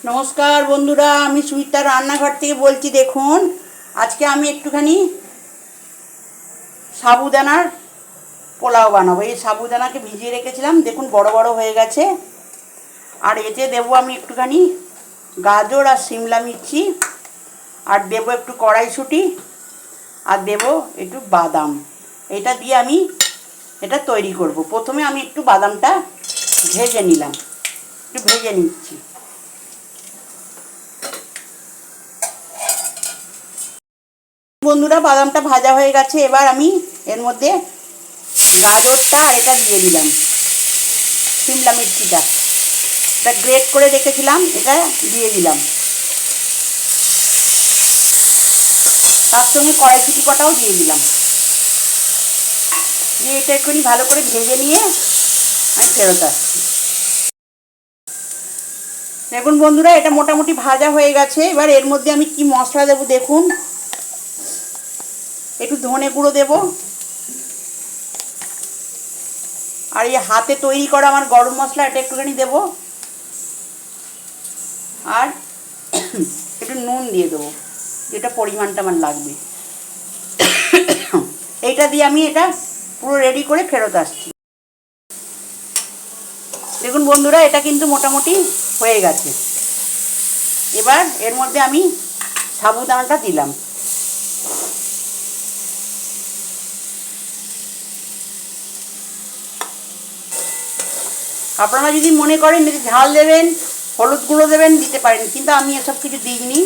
নমস্কার বন্ধুরা, আমি সুমিতার রান্নাঘর থেকে বলছি। দেখুন, আজকে আমি একটুখানি সাবুদানার পোলাও বানাবো। এই সাবুদানাকে ভিজিয়ে রেখেছিলাম, দেখুন বড় বড় হয়ে গেছে। আর এতে দেবো আমি একটুখানি গাজর আর শিমলা মির্চি, আর দেবো একটু কড়াইশুঁটি, আর দেবো একটু বাদাম। এটা দিয়ে আমি এটা তৈরি করব। প্রথমে আমি একটু বাদামটা ভেজে নিলাম, একটু ভেজে নিচ্ছি। বন্ধুরা, বাদামটা ভাজা হয়ে গেছে। এবার আমি এর মধ্যে গাজরটা আর এটা দিয়ে দিলাম, শিমলা মির্চিটা, এটা গ্রেট করে রেখেছিলাম, এটা দিয়ে দিলাম। তার সঙ্গে কড়াইশুঁটি কটাও দিয়ে দিলাম। দিয়ে এটা একটুখানি ভালো করে ভেজে নিয়ে আমি ফেরত আসছি। দেখুন বন্ধুরা, এটা মোটামুটি ভাজা হয়ে গেছে। এবার এর মধ্যে আমি কি মশলা দেবো দেখুন। একটু ধনে গুঁড়ো দেবো, আর এই হাতে তৈরি করা আমার গরম মশলা এটা একটুখানি দেবো, আর একটু নুন দিয়ে দেবো, যেটা পরিমাণটা আমার লাগবে। এইটা দিয়ে আমি এটা পুরো রেডি করে ফেরত আসছি। দেখুন বন্ধুরা, এটা কিন্তু মোটামুটি হয়ে গেছে। এবার এর মধ্যে আমি সাবুদানাটা দিলাম। আপনারা যদি মনে করেন যদি ঝাল দেবেন, হলুদ গুঁড়ো দেবেন, দিতে পারেন, কিন্তু আমি এসব কিছু দিইনি।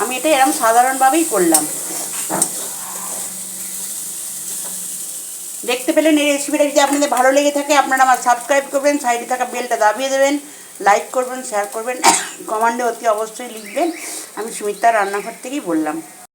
আমি এটা এরকম সাধারণভাবেই করলাম। দেখতে পেলেন এই রেসিপিটা। যদি আপনাদের ভালো লেগে থাকে, আপনারা আমার সাবস্ক্রাইব করবেন, সাইডে থাকা বেলটা দাবিয়ে দেবেন, লাইক করবেন, শেয়ার করবেন, কমেন্টে অতি অবশ্যই লিখবেন। আমি সুমিতার রান্নাঘর থেকেই বললাম।